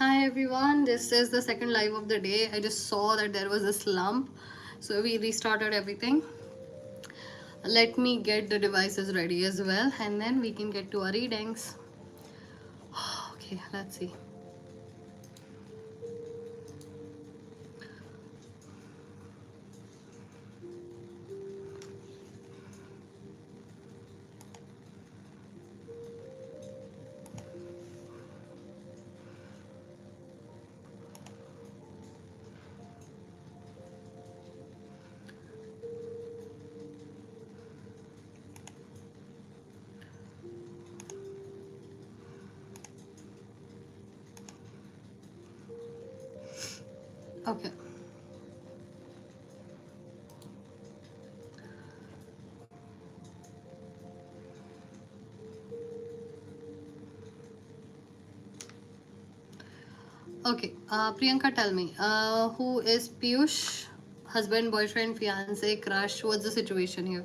Hi everyone, this is the second live of the day. I just saw that there was a slump, so we restarted everything. Let me get the devices ready as well, and then we can get to our readings. Okay, let's see. Okay. Okay, Priyanka, tell me, who is Piyush? Husband, boyfriend, fiance, crush? What's the situation here?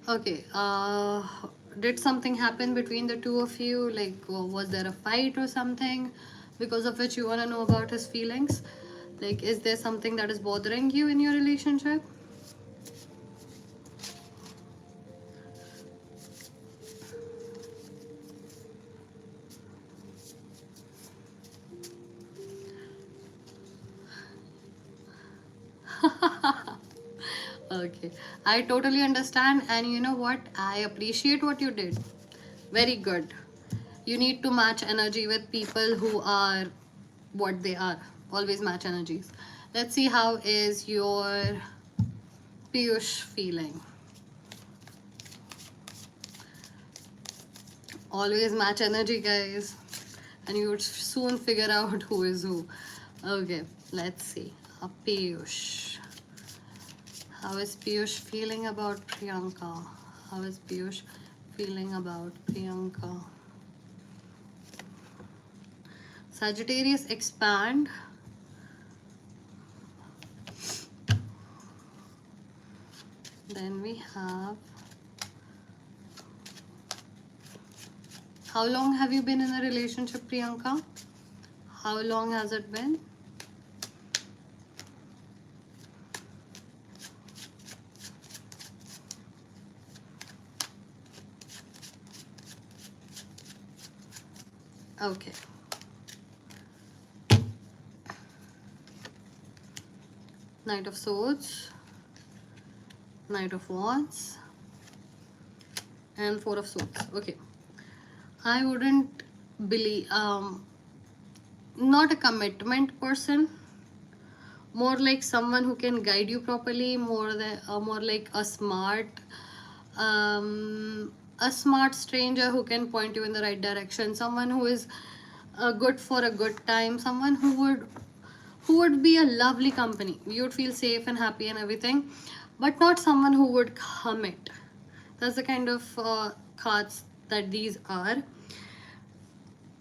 Okay, did something happen between the two of you? Like, was there a fight or something because of which you want to know about his feelings? Like, is there something that is bothering you in your relationship? Okay, I totally understand, and you know what? I appreciate what you did. Very good. You need to match energy with people who are what they are. Always match energies. Let's see how is your Piyush feeling. Always match energy, guys, and you would soon figure out who is who. Okay, let's see. Piyush. How is Piyush feeling about Priyanka? How is Piyush feeling about Priyanka? Sagittarius, expand. Then we have, how long have you been in a relationship, Priyanka? How long has it been? Okay. Knight of Swords, Knight of Wands, and Four of Swords. Okay. I wouldn't believe, not a commitment person, more like someone who can guide you properly, more like a smart stranger who can point you in the right direction, someone who is good for a good time, someone who would be a lovely company. You would feel safe and happy and everything, but not someone who would commit. That's the kind of cards that these are.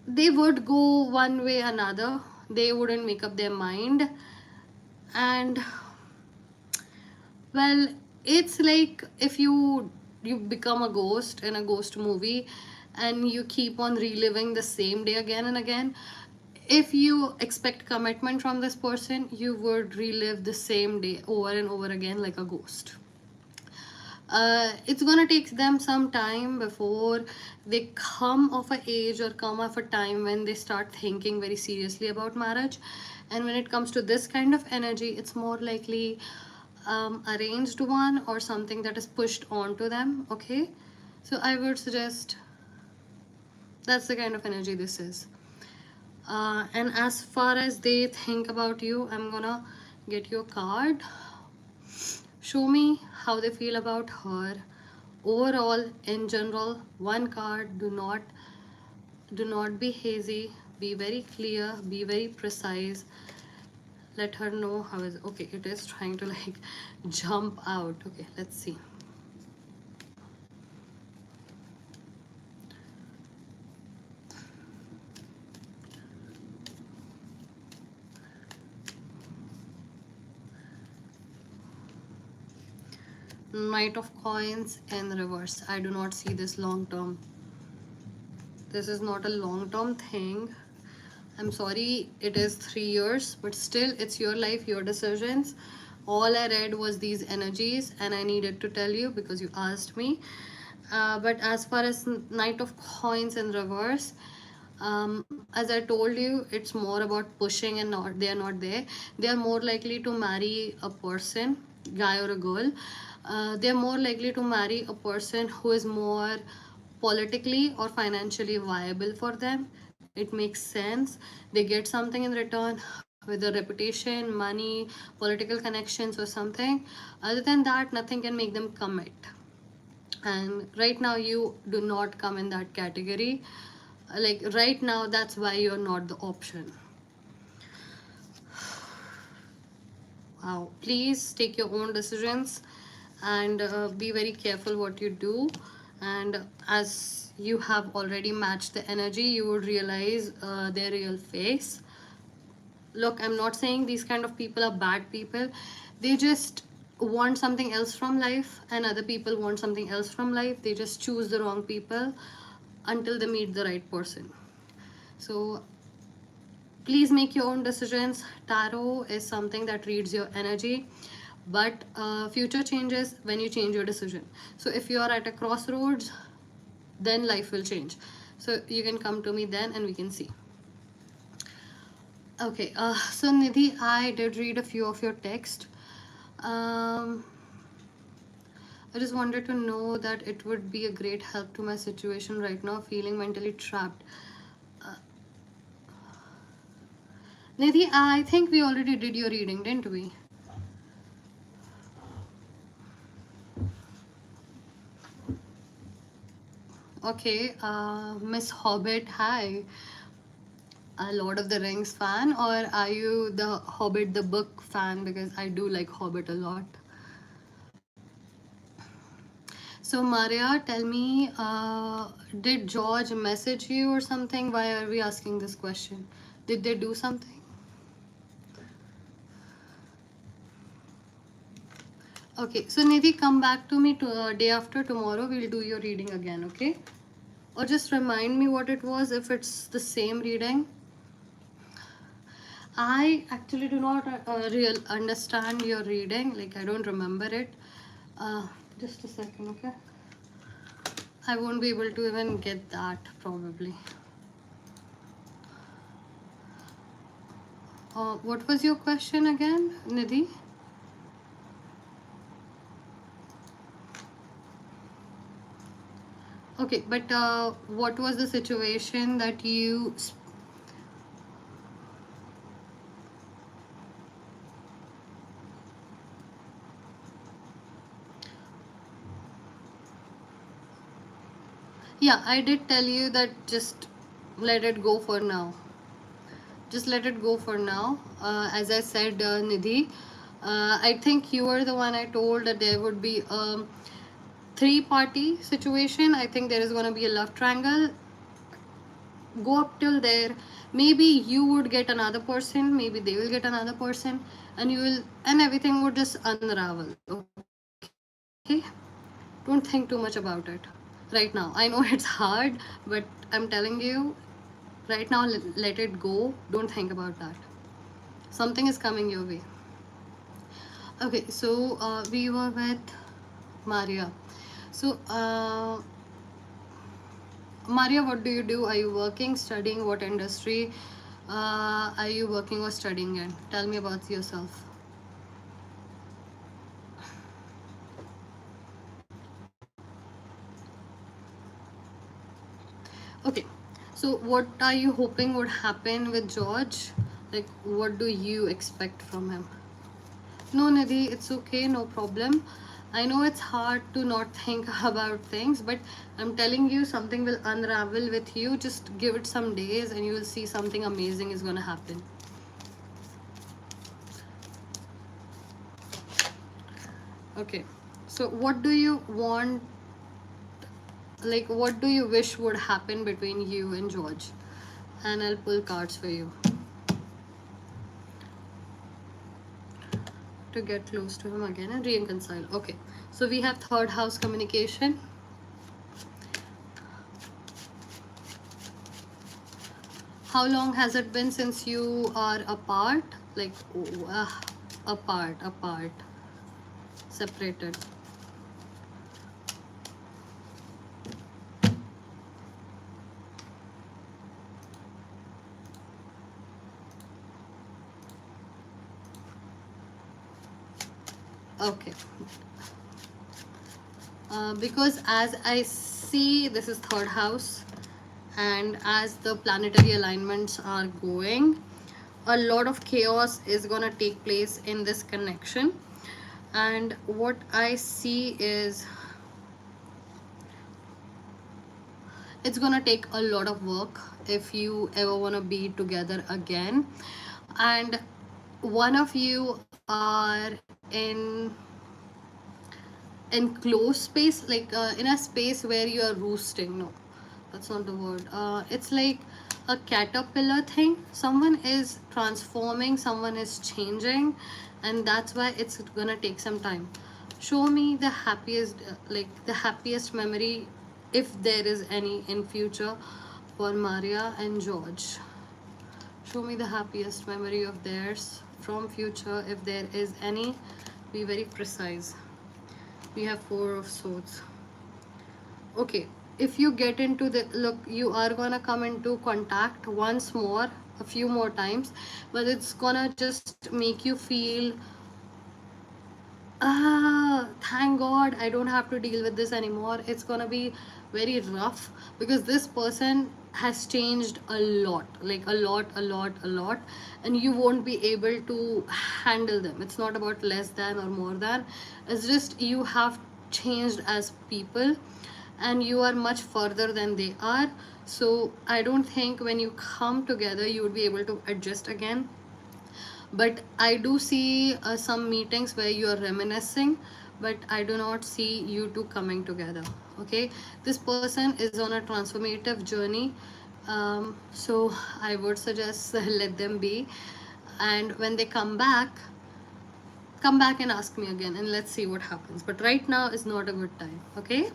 They would go one way or another. They wouldn't make up their mind. And well, it's like if you become a ghost in a ghost movie and you keep on reliving the same day again and again. If you expect commitment from this person, you would relive the same day over and over again like a ghost. It's gonna take them some time before they come of a age or come of a time when they start thinking very seriously about marriage. And when it comes to this kind of energy, it's more likely arranged one or something that is pushed onto them. Okay, so I would suggest that's the kind of energy this is. And as far as they think about you, I'm gonna get you a card. Show me how they feel about her. Overall, in general, one card. Do not be hazy. Be very clear. Be very precise. Let her know how is okay. It is trying to like jump out. Okay, let's see. Knight of Coins in reverse. I do not see this long term. This is not a long term thing. I'm sorry, it is 3 years, but still, it's your life, your decisions. All I read was these energies, and I needed to tell you because you asked me. But as far as Knight of Coins in reverse, as I told you, it's more about pushing, and not they are not there. They are more likely to marry a person, guy or a girl. They are more likely to marry a person who is more politically or financially viable for them. It makes sense. They get something in return, whether reputation, money, political connections, or something. Other than that, nothing can make them commit. And right now, you do not come in that category. Like right now, that's why you're not the option. Wow. Please take your own decisions, and be very careful what you do. And as you have already matched the energy, you would realize their real face. Look, I'm not saying these kind of people are bad people. They just want something else from life, and other people want something else from life. They just choose the wrong people until they meet the right person. So please make your own decisions. Tarot is something that reads your energy, but future changes when you change your decision. So if you are at a crossroads, then life will change. So you can come to me then and we can see. Okay, so Nidhi, I did read a few of your text. um, I just wanted to know that it would be a great help to my situation right now, feeling mentally trapped. Nidhi, I think we already did your reading, didn't we? Okay, Miss Hobbit, hi. A Lord of the Rings fan, or are you the Hobbit the book fan? Because I do like Hobbit a lot. So Maria, tell me, did George message you or something? Why are we asking this question? Did they do something? Okay, so Nidhi, come back to me to day after tomorrow. We'll do your reading again, okay? Or just remind me what it was if it's the same reading. I actually do not real understand your reading. Like I don't remember it. Just a second, okay? I won't be able to even get that probably. What was your question again, Nidhi? Okay, but what was the situation that you... Yeah, I did tell you that just let it go for now. Just let it go for now. As I said, Nidhi, I think you were the one I told that there would be a three-party situation. I think there is going to be a love triangle. Go up till there. Maybe you would get another person, maybe they will get another person, and you will, and everything would just unravel. Okay, don't think too much about it right now. I know it's hard, but I'm telling you right now, let it go. Don't think about that. Something is coming your way. Okay, so we were with Maria. So Maria, what do you do? Are you working, studying? What industry are you working or studying in? Tell me about yourself. Okay, so what are you hoping would happen with George? Like, what do you expect from him? No, Nidhi, it's okay, no problem. I know it's hard to not think about things, but I'm telling you, something will unravel with you. Just give it some days and you will see something amazing is going to happen. Okay, so what do you want? Like, what do you wish would happen between you and George? And I'll pull cards for you. to get close to him again and reconcile. Okay, so we have third house communication. How long has it been since you are apart? Like, apart, separated. Okay. Because as I see, this is third house, and as the planetary alignments are going, a lot of chaos is gonna take place in this connection. And what I see is it's gonna take a lot of work if you ever want to be together again. And one of you are in enclosed space, like in a space where you are roosting. No, that's not the word. It's like a caterpillar thing. Someone is transforming, someone is changing, and that's why it's gonna take some time. Show me the happiest, like the happiest memory, if there is any, in future for Maria and George. Show me the happiest memory of theirs from future, if there is any. Be very precise. We have Four of Swords. Okay, if you get into the look, you are gonna come into contact once more, a few more times, but it's gonna just make you feel, thank God I don't have to deal with this anymore. It's gonna be very rough because this person has changed a lot, like a lot, and you won't be able to handle them. It's not about less than or more than, it's just you have changed as people and you are much further than they are. So I don't think when you come together you would be able to adjust again. But I do see some meetings where you are reminiscing, but I do not see you two coming together. Okay, this person is on a transformative journey, so I would suggest let them be, and when they come back and ask me again, and let's see what happens. But right now is not a good time. Okay.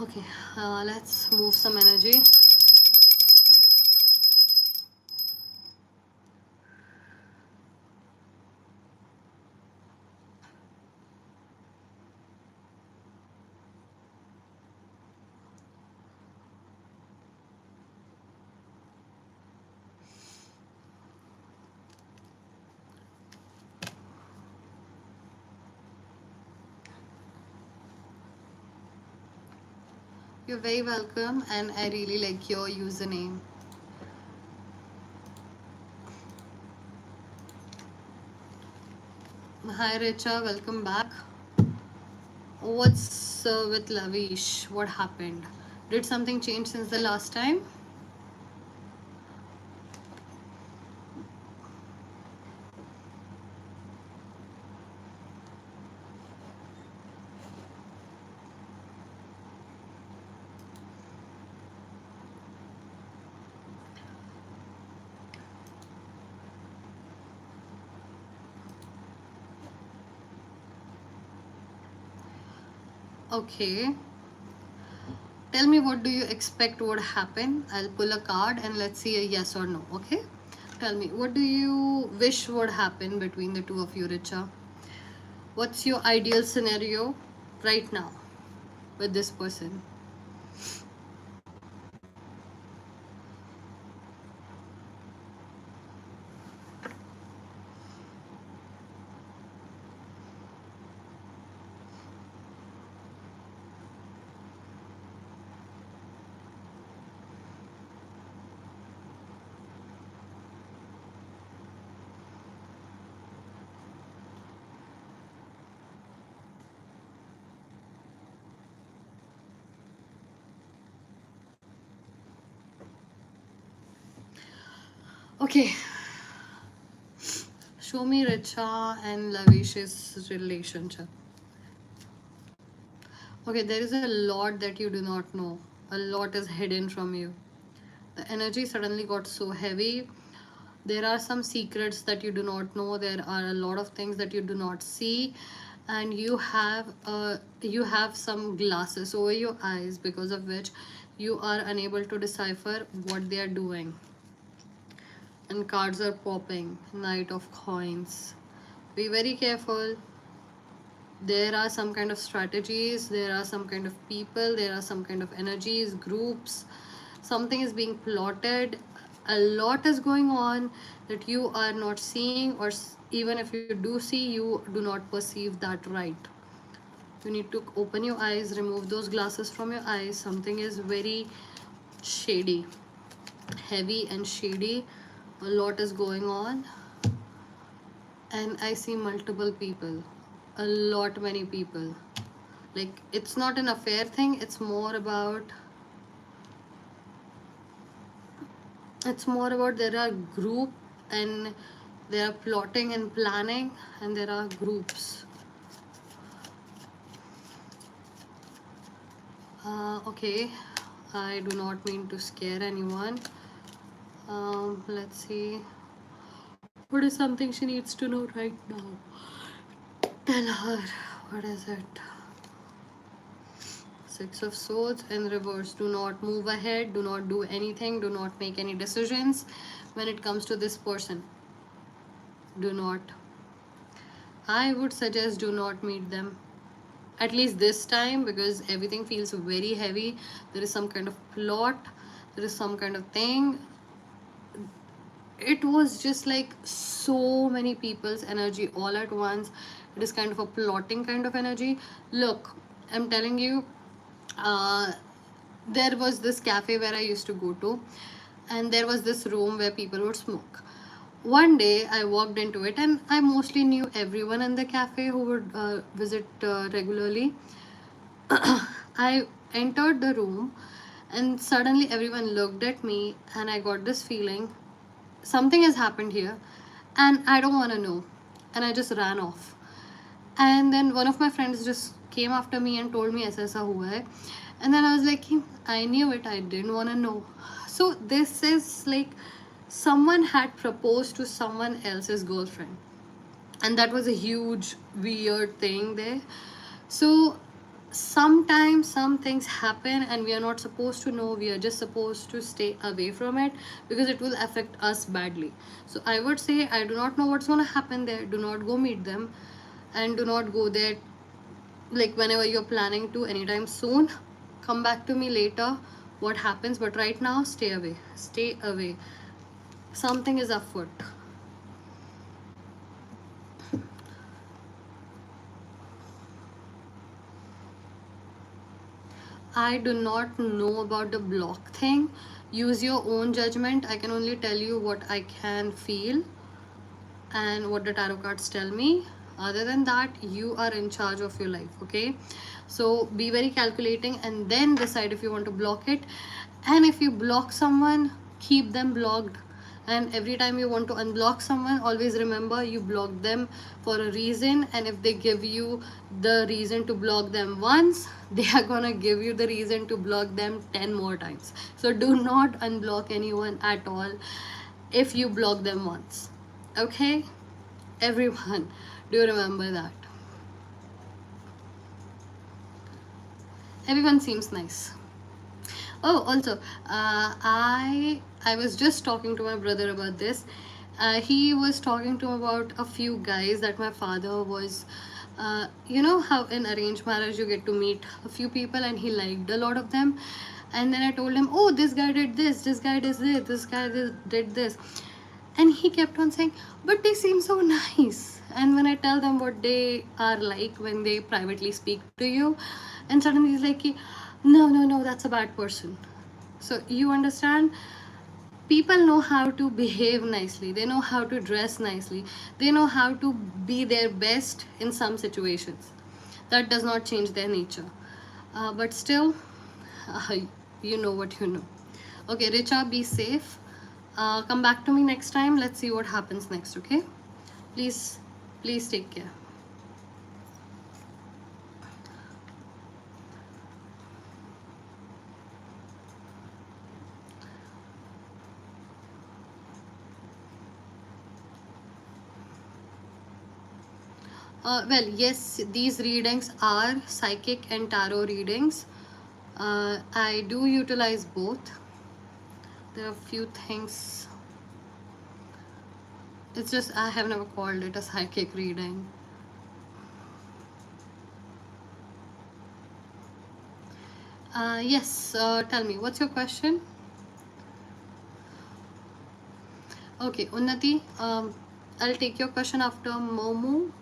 Okay, let's move some energy. You're very welcome, and I really like your username. Hi Richa, welcome back. What's with Lavish? What happened? Did something change since the last time? Okay. Tell me, what do you expect would happen? I'll pull a card and let's see a yes or no. Okay? Tell me, what do you wish would happen between the two of you, Richa? What's your ideal scenario right now with this person? Okay. Show me Richa and Lavish's relationship. Okay, there is a lot that you do not know. A lot is hidden from you. The energy suddenly got so heavy. There are some secrets that you do not know. There are a lot of things that you do not see, and you have some glasses over your eyes, because of which you are unable to decipher what they are doing. And cards are popping. Knight of coins. Be very careful. There are some kind of strategies, there are some kind of people, there are some kind of energies, groups. Something is being plotted. A lot is going on that you are not seeing, or even if you do see, you do not perceive that right. You need to open your eyes, remove those glasses from your eyes. Something is very shady, heavy and shady. A lot is going on, and I see multiple people, a lot, many people. Like, it's not an affair thing, it's more about there are group, and they are plotting and planning, and there are groups. Okay, I do not mean to scare anyone. Let's see, what is something she needs to know right now? Tell her, what is it? Six of Swords in reverse. Do not move ahead, do not do anything, do not make any decisions when it comes to this person. Do not. I would suggest do not meet them, at least this time, because everything feels very heavy. There is some kind of plot, there is some kind of thing. It was just like so many people's energy all at once. It is kind of a plotting kind of energy. Look, I'm telling you, uh, there was this cafe where I used to go to, and there was this room where people would smoke. One day I walked into it, and I mostly knew everyone in the cafe who would visit regularly. I entered the room, and suddenly everyone looked at me, and I got this feeling something has happened here, and I don't want to know. And I just ran off. And then one of my friends just came after me and told me ऐसा ऐसा हुआ है. And then I was like, I knew it, I didn't want to know. So this is like someone had proposed to someone else's girlfriend, and that was a huge weird thing there. So sometimes some things happen and we are not supposed to know, we are just supposed to stay away from it, because it will affect us badly. So I would say, I do not know what's going to happen there, do not go meet them, and do not go there. Like, whenever you're planning to anytime soon, come back to me later what happens, but right now stay away, stay away. Something is afoot. I do not know about the block thing. Use your own judgment. I can only tell you what I can feel and what the tarot cards tell me. Other than that, you are in charge of your life, okay? So be very calculating and then decide if you want to block it. And if you block someone, keep them blocked. And every time you want to unblock someone, always remember you blocked them for a reason. And if they give you the reason to block them once, they are gonna give you the reason to block them 10 more times. So do not unblock anyone at all if you block them once. Okay, everyone, do remember that. Everyone seems nice. Oh, also, I was just talking to my brother about this. He was talking to me about a few guys that my father was. You know how in arranged marriage you get to meet a few people, and he liked a lot of them. And then I told him, oh, this guy did this guy did this guy did this. And he kept on saying, but they seem so nice. And when I tell them what they are like when they privately speak to you, and suddenly he's like, no, that's a bad person. So you understand, people know how to behave nicely, they know how to dress nicely, they know how to be their best in some situations. That does not change their nature. But still, uh, you know what you know. Okay, Richa, be safe. Come back to me next time. Let's see what happens next, okay? Please, please take care. Well, yes, these readings are psychic and tarot readings. I do utilize both. There are a few things. It's just I have never called it a psychic reading. Yes, tell me, what's your question? Okay, Unnati, I'll take your question after Momo.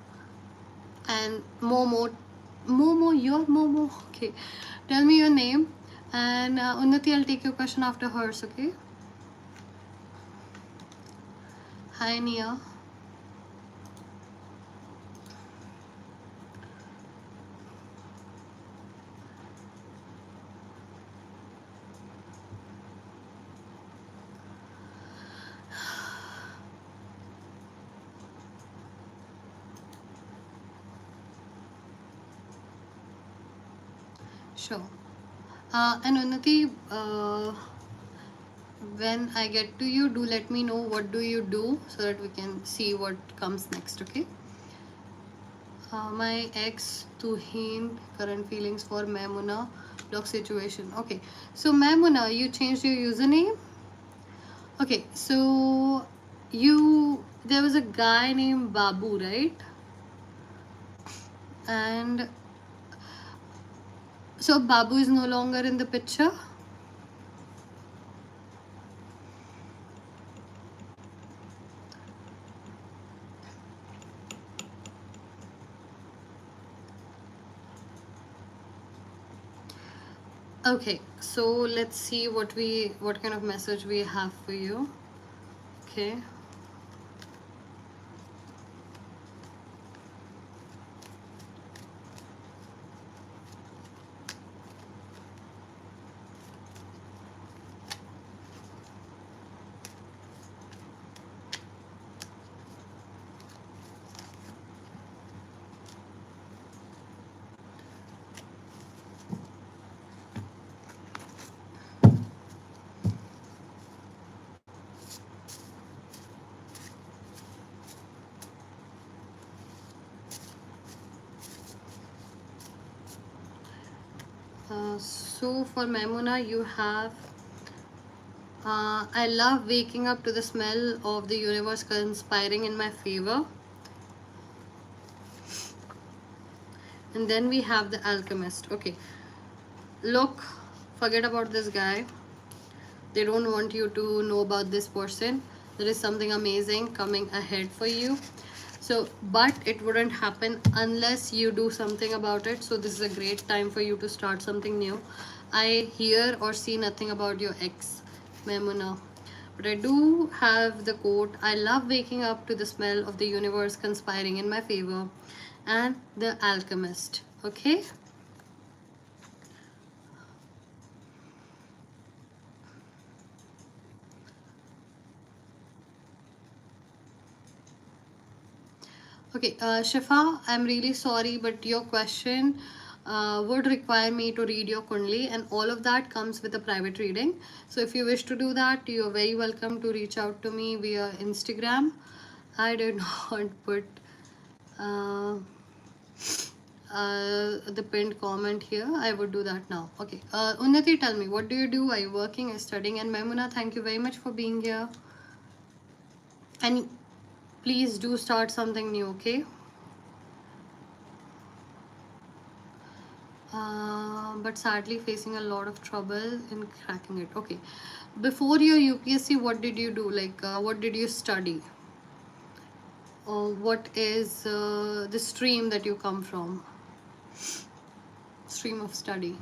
And Momo, your Momo. Okay, tell me your name. And Unnati, I'll take your question after hers, okay? Hi, Nia. Sure. And Unnati, when I get to you, do let me know what do you do so that we can see what comes next, okay? My ex Tuhin, current feelings for Maimuna, blog situation. Okay, so Maimuna, you changed your username. Okay, so there was a guy named Babu, right? And so Babu is no longer in the picture. Okay, so let's see what kind of message we have for you. Okay. So for Maimuna, you have I love waking up to the smell of the universe conspiring in my favor. And then we have the alchemist. Okay, look, forget about this guy. They don't want you to know about this person. There is something amazing coming ahead for you. So, but it wouldn't happen unless you do something about it. So this is a great time for you to start something new. I hear or see nothing about your ex, Memuna. But I do have the quote, I love waking up to the smell of the universe conspiring in my favor, and the alchemist. Okay? Okay, Shifa, I'm really sorry, but your question would require me to read your Kundli, and all of that comes with a private reading. So, if you wish to do that, you're very welcome to reach out to me via Instagram. I did not put uh, the pinned comment here. I would do that now. Okay, Unnati, tell me, what do you do? Are you working, are you studying? And Maimuna, thank you very much for being here. And please do start something new, okay? But sadly facing a lot of trouble in cracking it. Okay, before your UPSC, what did you do? Like, what did you study? Or what is the stream that you come from? Stream of study.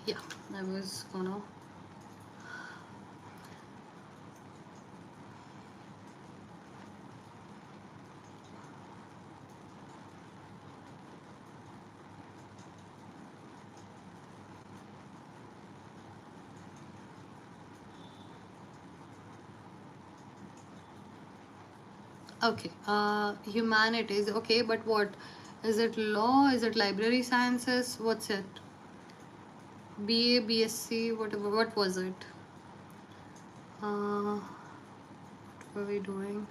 Yeah, I was gonna. Okay, humanities. Okay, but what is it? Law? Is it library sciences? What's it? BA, BSc, whatever. What was it? Uh, What are we doing?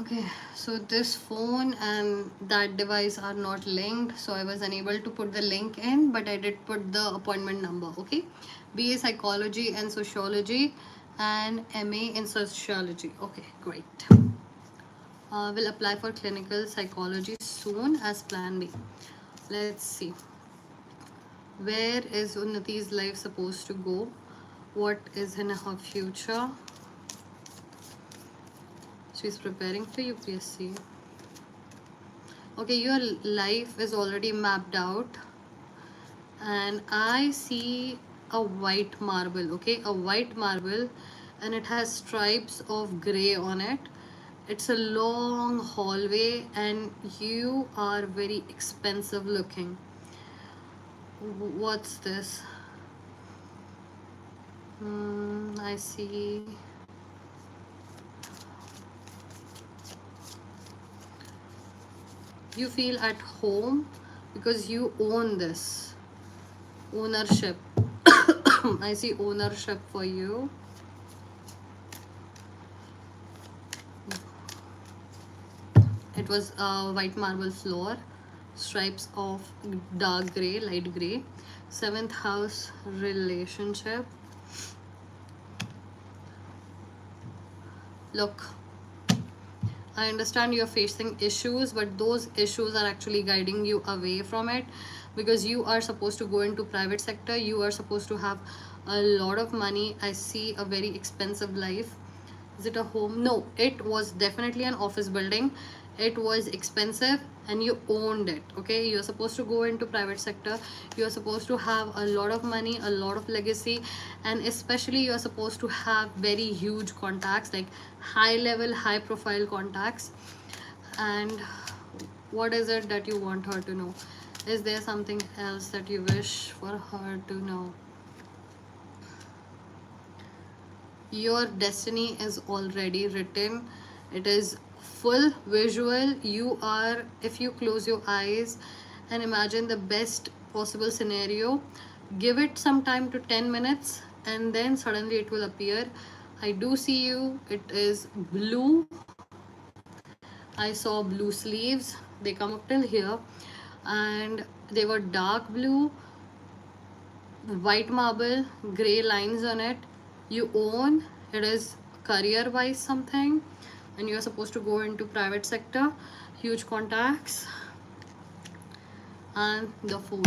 Okay, so this phone and that device are not linked, so I was unable to put the link in, but I did put the appointment number. Okay, BA Psychology and Sociology and MA in Sociology. Okay, great. Will apply for clinical psychology soon as plan B. Let's see. Where is Unnati's life supposed to go? What is in her future? She's preparing for UPSC. Okay, your life is already mapped out, and I see a white marble. Okay, a white marble, and it has stripes of gray on it. It's a long hallway, and you are very expensive looking. What's this? I see. You feel at home because you own this. Ownership. I see ownership for you. It was a white marble floor, stripes of dark gray, light gray. Seventh house relationship. Look, I understand you're facing issues, but those issues are actually guiding you away from it, because you are supposed to go into private sector. You are supposed to have a lot of money. I see a very expensive life. Is it a home? No, it was definitely an office building. It was expensive and you owned it. Okay, you're supposed to go into private sector. You're supposed to have a lot of money, a lot of legacy, and especially you're supposed to have very huge contacts, like high level, high profile contacts. And what is it that you want her to know? Is there something else that you wish for her to know? Your destiny is already written. It is full visual. You are, if you close your eyes and imagine the best possible scenario, give it some time to 10 minutes, and then suddenly it will appear. I do see you. It is blue. I saw blue sleeves. They come up till here, and they were dark blue, white marble, gray lines on it. You own. It is career wise something, and you're supposed to go into private sector, huge contacts. And the Fool.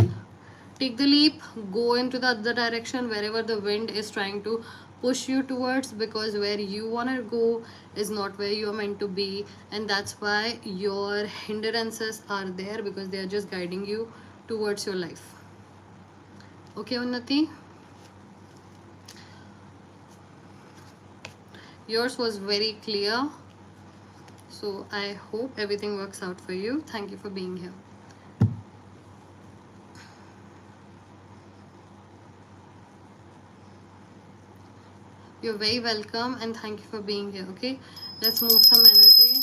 Take the leap, go into the other direction wherever the wind is trying to push you towards, because where you want to go is not where you're meant to be, and that's why your hindrances are there, because they are just guiding you towards your life. Okay, Unnati? Yours was very clear, so I hope everything works out for you. Thank you for being here. You're very welcome, and thank you for being here. Okay, let's move some energy.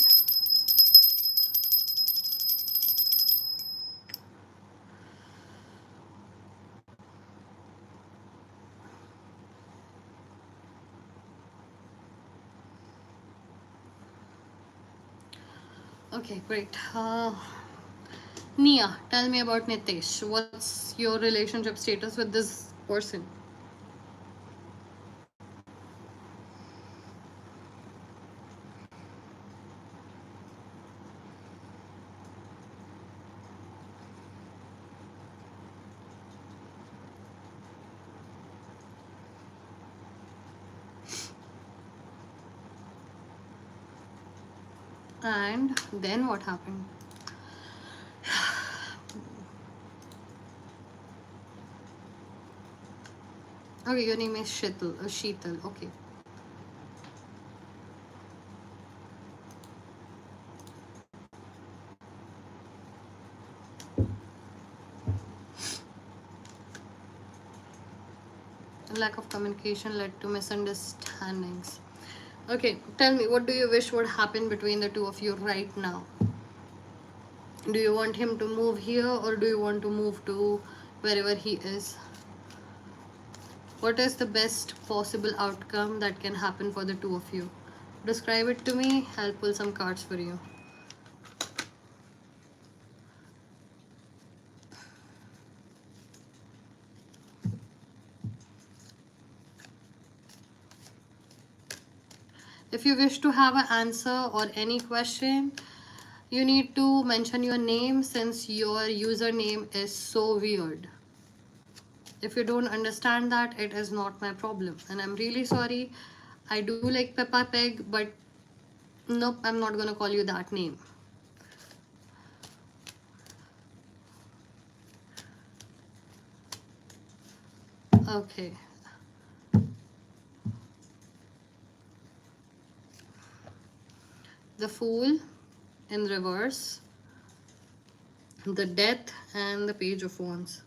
Okay, great. Nia, tell me about Nitesh. What's your relationship status with this person? And then what happened? Okay, your name is Sheetal. Okay. Lack of communication led to misunderstandings. Okay, tell me, what do you wish would happen between the two of you right now? Do you want him to move here, or do you want to move to wherever he is? What is the best possible outcome that can happen for the two of you? Describe it to me. I'll pull some cards for you. If you wish to have an answer or any question, you need to mention your name, since your username is so weird. If you don't understand that, it is not my problem. And I'm really sorry. I do like Peppa Pig, but nope, I'm not gonna call you that name. Okay. The Fool in reverse, the Death, and the Page of Wands.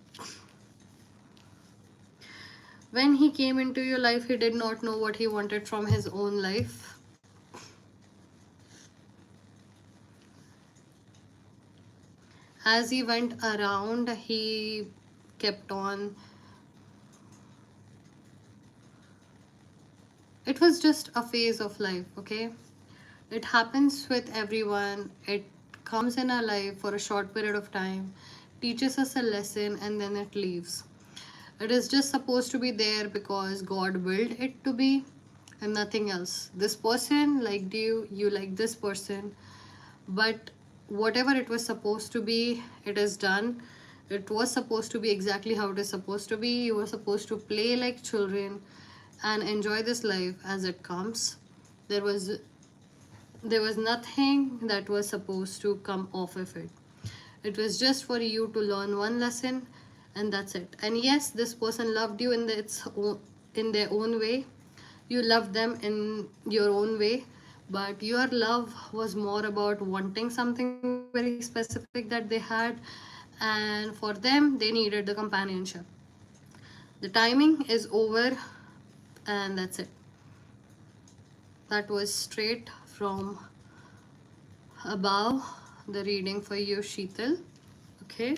When he came into your life, he did not know what he wanted from his own life. As he went around, he kept on. It was just a phase of life, okay? It happens with everyone. It comes in our life for a short period of time, teaches us a lesson, and then it leaves. It is just supposed to be there because God willed it to be, and nothing else. This person liked you, you like this person, but whatever it was supposed to be, it is done. It was supposed to be exactly how it is supposed to be. You were supposed to play like children and enjoy this life as it comes. There was nothing that was supposed to come off of it. It was just for you to learn one lesson, and that's it. And yes, this person loved you in their own way. You loved them in your own way, but your love was more about wanting something very specific that they had, and for them, they needed the companionship. The timing is over, and that's it. That was straight from above, the reading for you, Sheetal. Okay.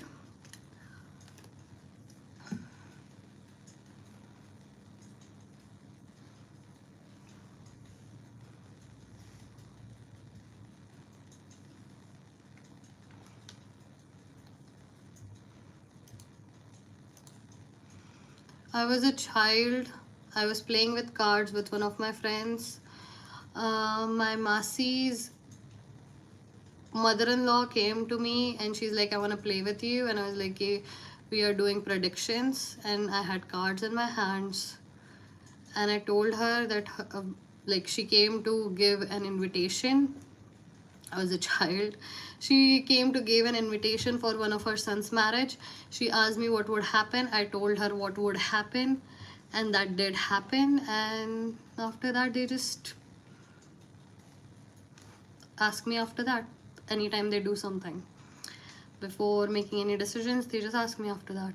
I was a child. I was playing with cards with one of my friends. My Masi's mother-in-law came to me and she's like, I want to play with you. And I was like, okay, we are doing predictions. And I had cards in my hands. And I told her that, like, she came to give an invitation. I was a child. She came to give an invitation for one of her son's marriage. She asked me what would happen. I told her what would happen, and that did happen. And after that, they just ask me after that. Anytime they do something, before making any decisions, they just ask me after that.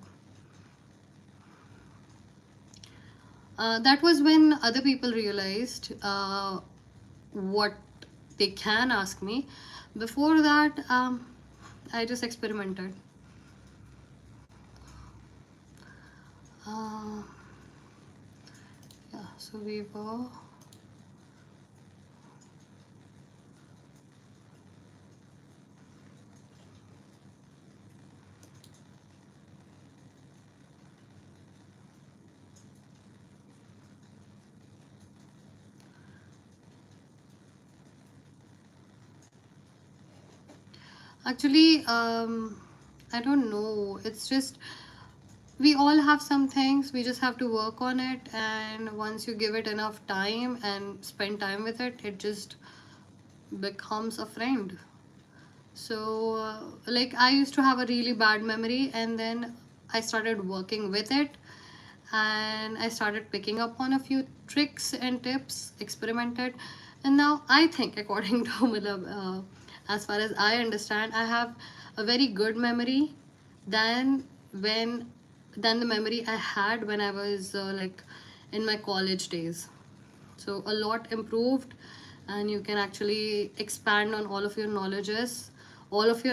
That was when other people realized what they can ask me. Before that, I just experimented. Yeah, so we were. Actually, I don't know. It's just we all have some things. We just have to work on it, and once you give it enough time and spend time with it, it just becomes a friend. So like I used to have a really bad memory, and then I started working with it, and I started picking up on a few tricks and tips, experimented, and now I think, according to matlab, as far as I understand, I have a very good memory than when than the memory I had when I was like in my college days. So a lot improved, and you can actually expand on all of your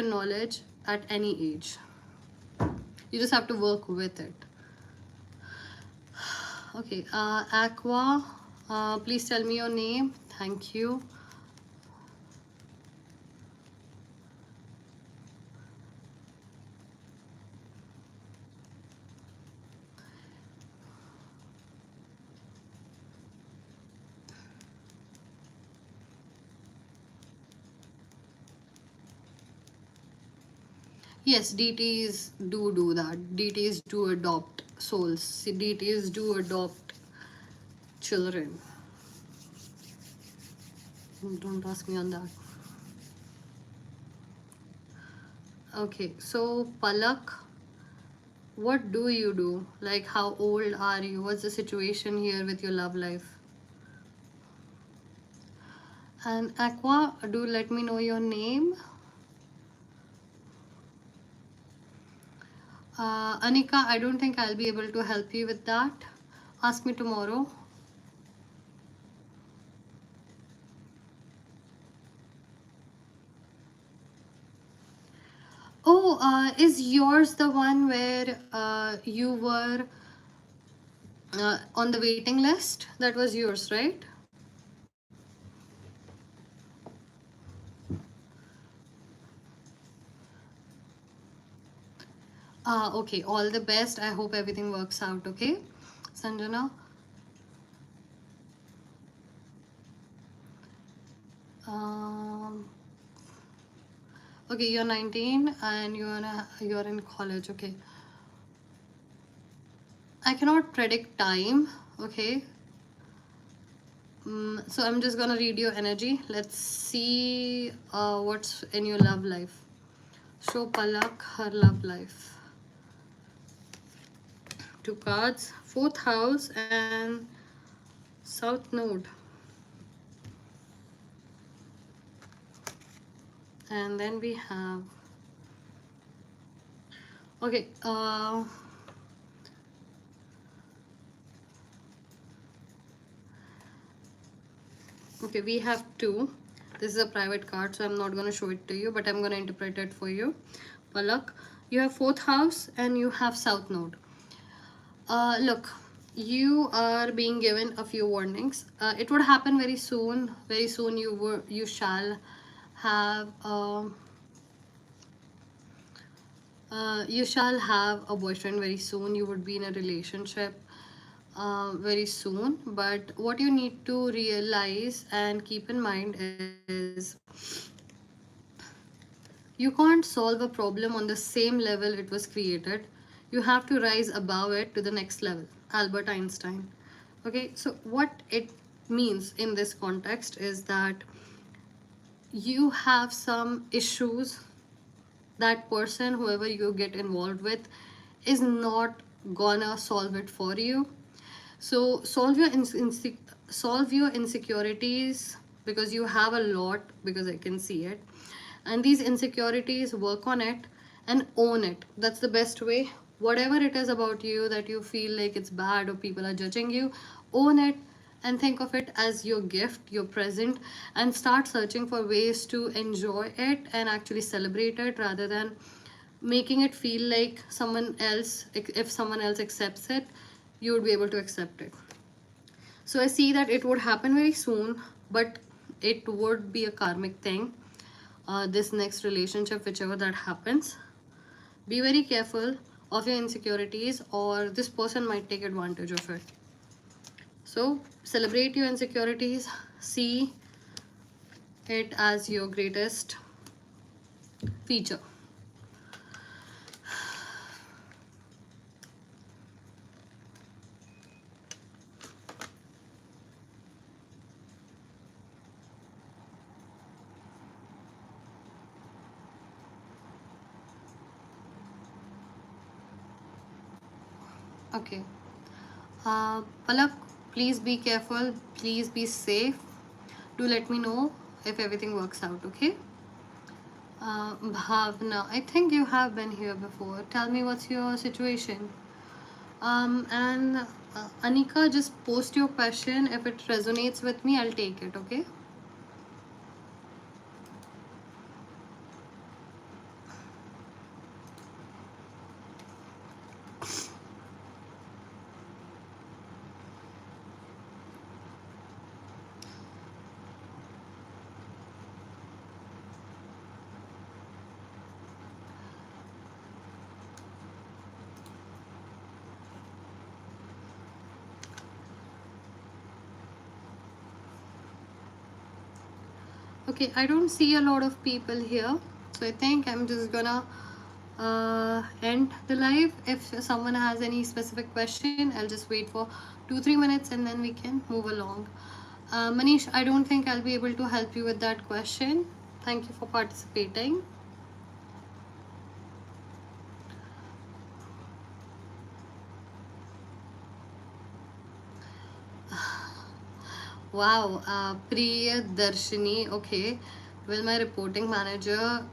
knowledge at any age. You just have to work with it. Okay, Aqua, please tell me your name. Thank you. Yes, DTs do that. DTs do adopt souls. DTs do adopt children. Don't ask me on that. Okay, so Palak, what do you do? Like, how old are you? What's the situation here with your love life? And Aqua, do let me know your name. Anika, I don't think I'll be able to help you with that. Ask me tomorrow. Oh, is yours the one where you were on the waiting list? That was yours, right? Okay, all the best. I hope everything works out, okay? Sanjana? Um, okay, you're 19 and you're in college, okay. I cannot predict time, okay? So I'm just gonna read your energy. Let's see what's in your love life. Show Palak her love life. Two cards, fourth house and south node. And then we have, okay, okay, we have two. This is a private card, so I'm not going to show it to you, but I'm going to interpret it for you. Palak, you have fourth house and you have south node. Look, you are being given a few warnings. It would happen very soon. Very soon you shall have you shall have a boyfriend very soon. You would be in a relationship very soon. But what you need to realize and keep in mind is you can't solve a problem on the same level it was created. You have to rise above it to the next level. Albert Einstein. Okay, so what it means in this context is that you have some issues. That person, whoever you get involved with, is not gonna solve it for you. So solve your insecurities, because you have a lot, because I can see it. And these insecurities, work on it and own it. That's the best way. Whatever it is about you that you feel like it's bad or people are judging you, own it and think of it as your gift, your present, and start searching for ways to enjoy it and actually celebrate it, rather than making it feel like someone else, if someone else accepts it, you would be able to accept it. So I see that it would happen very soon, but it would be a karmic thing. This next relationship, whichever that happens, be very careful of your insecurities, or this person might take advantage of it. So celebrate your insecurities, see it as your greatest feature. Okay. Palak, please be careful. Please be safe. Do let me know if everything works out, okay? Bhavna, I think you have been here before. Tell me what's your situation. And Anika, just post your question. If it resonates with me, I'll take it, okay? Okay, I don't see a lot of people here, so I think I'm just gonna end the live. If someone has any specific question, I'll just wait for 2-3 minutes and then we can move along. Manish, I don't think I'll be able to help you with that question. Thank you for participating. Wow, Priyadarshini. Okay, will my reporting manager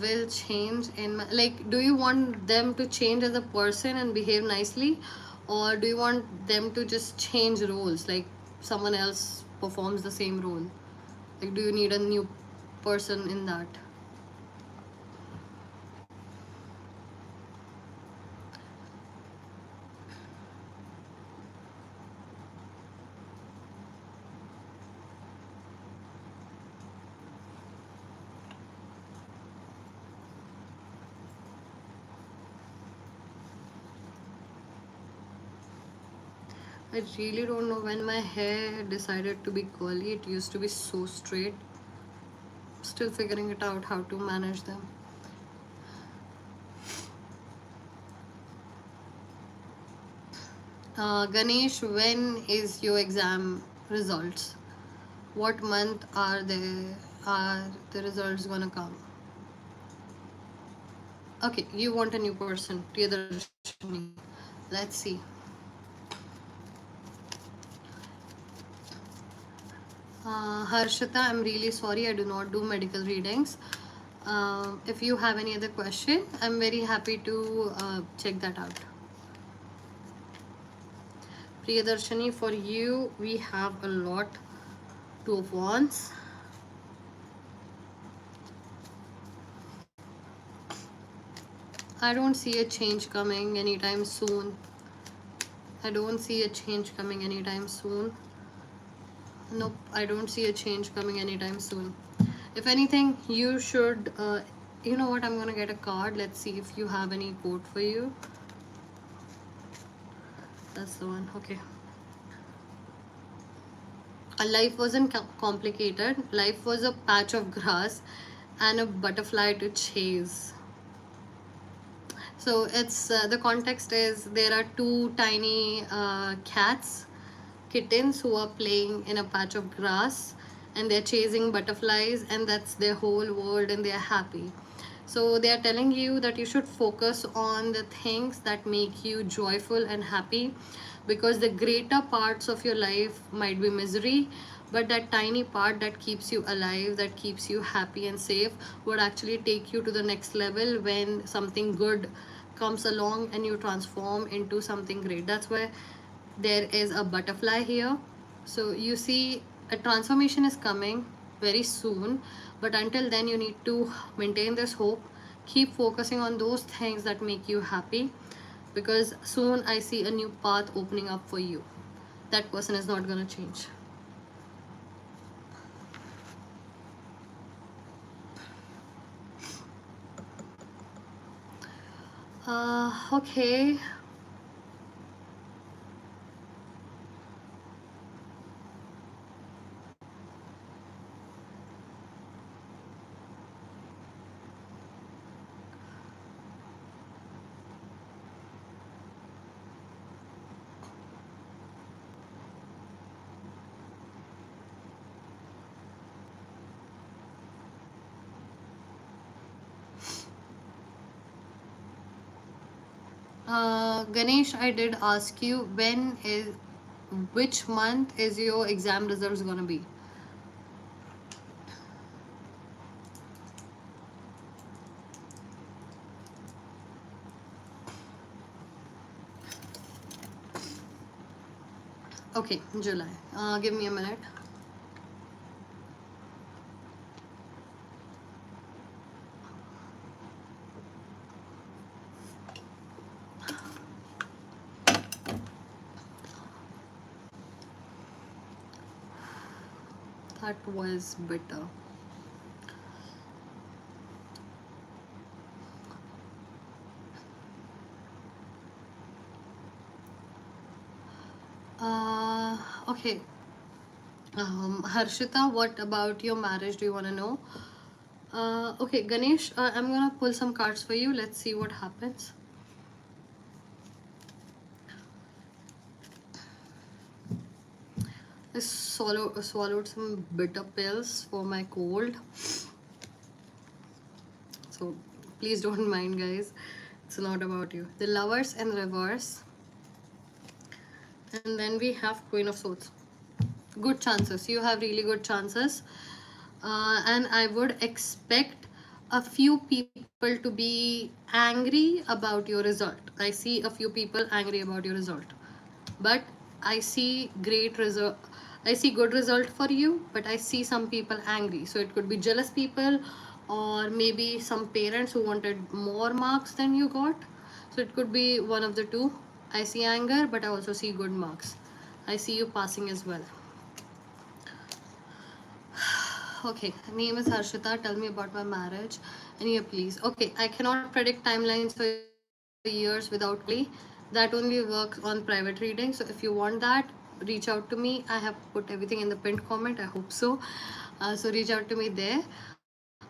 will change in my, like, do you want them to change as a person and behave nicely, or do you want them to just change roles, like someone else performs the same role? Like, do you need a new person in that? I really don't know when my hair decided to be curly. It used to be so straight. Still figuring it out how to manage them. Ganesh, when is your exam results? What month are the results gonna come? Okay, you want a new person, Priyadarshini. Let's see. Harshita, I'm really sorry, I do not do medical readings. If you have any other question, I'm very happy to check that out. Priyadarshini, for you, we have a lot. Two of Wands. I don't see a change coming anytime soon. I don't see a change coming anytime soon. Nope, I don't see a change coming anytime soon. If anything, you should, you know what, I'm gonna get a card. Let's see if you have any quote for you. That's the one, okay. Life wasn't complicated. Life was a patch of grass and a butterfly to chase. So it's the context is there are two tiny kittens who are playing in a patch of grass, and they're chasing butterflies, and that's their whole world, and they're happy. So they are telling you that you should focus on the things that make you joyful and happy, because the greater parts of your life might be misery, but that tiny part that keeps you alive, that keeps you happy and safe, would actually take you to the next level when something good comes along and you transform into something great. That's why there is a butterfly here. So you see a transformation is coming very soon, but until then you need to maintain this hope. Keep focusing on those things that make you happy, because soon I see a new path opening up for you. That person is not going to change. Okay. Ganesh, I did ask you which month is your exam results gonna be? Okay, July. Give me a minute. That was bitter. Okay. Harshita, what about your marriage? Do you want to know? Okay, Ganesh, I'm gonna pull some cards for you. Let's see what happens. I swallowed some bitter pills for my cold. So please don't mind, guys. It's not about you. The Lovers in reverse. And then we have Queen of Swords. Good chances. You have really good chances. And I would expect a few people to be angry about your result. I see a few people angry about your result, but I see great result. I see good result for you, but I see some people angry. So it could be jealous people, or maybe some parents who wanted more marks than you got. So it could be one of the two. I see anger, but I also see good marks. I see you passing as well. Okay, name is Harshita. Tell me about my marriage. And here, please. Okay, I cannot predict timelines for years without that only works on private reading. So if you want that, reach out to me. I have put everything in the pinned comment. I hope so. So reach out to me there.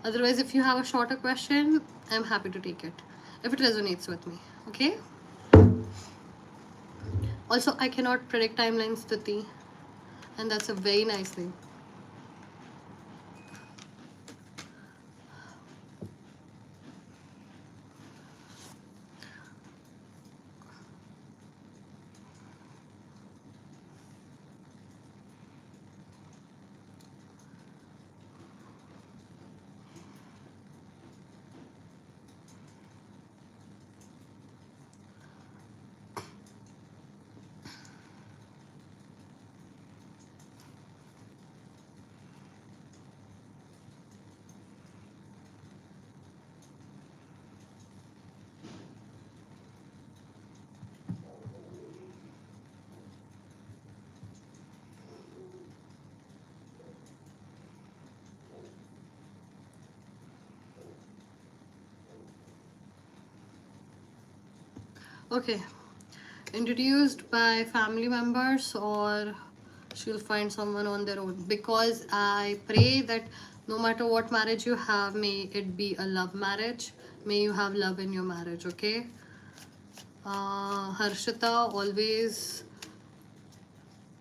Otherwise, if you have a shorter question, I'm happy to take it if it resonates with me. Okay. Also, I cannot predict timelines, Tuti, and that's a very nice thing. Okay, introduced by family members, or she'll find someone on their own, because I pray that no matter what marriage you have, may it be a love marriage. May you have love in your marriage. Okay. Harshita, always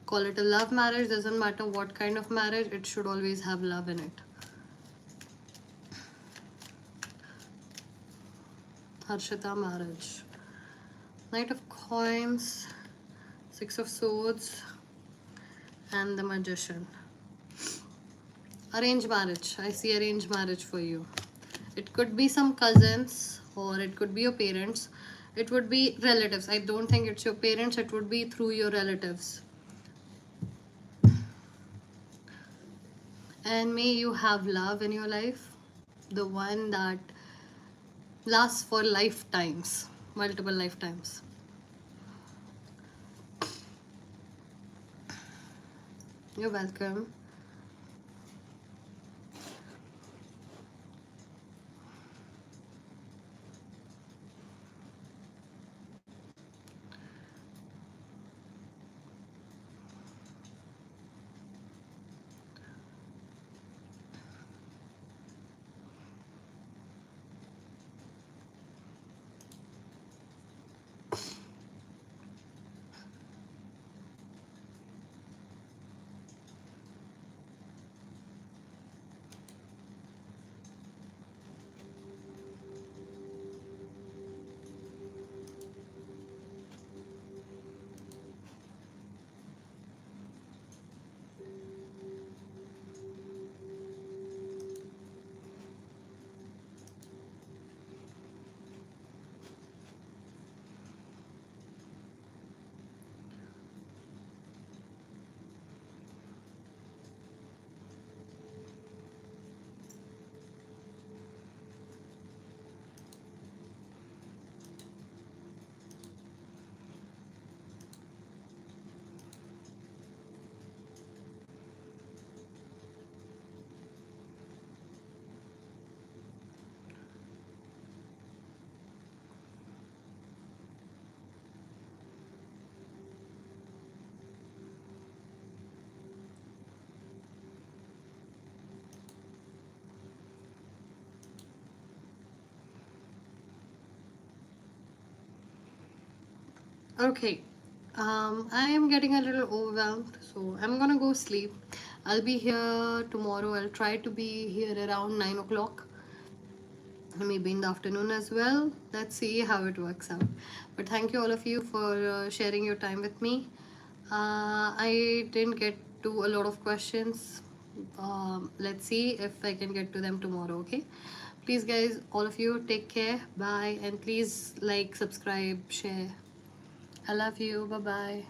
call it a love marriage. Doesn't matter what kind of marriage, it should always have love in it. Harshita, marriage. Knight of Coins, Six of Swords, and the Magician. Arranged marriage. I see arranged marriage for you. It could be some cousins, or it could be your parents. It would be relatives. I don't think it's your parents. It would be through your relatives. And may you have love in your life. The one that lasts for lifetimes. Multiple lifetimes. You're welcome. Okay. I am getting a little overwhelmed, so I'm gonna go sleep. I'll be here tomorrow. I'll try to be here around 9 o'clock, maybe in the afternoon as well. Let's see how it works out. But thank you all of you for sharing your time with me. I didn't get to a lot of questions. Let's see if I can get to them tomorrow. Okay, please guys, all of you, take care. Bye, and please like, subscribe, share. I love you. Bye bye.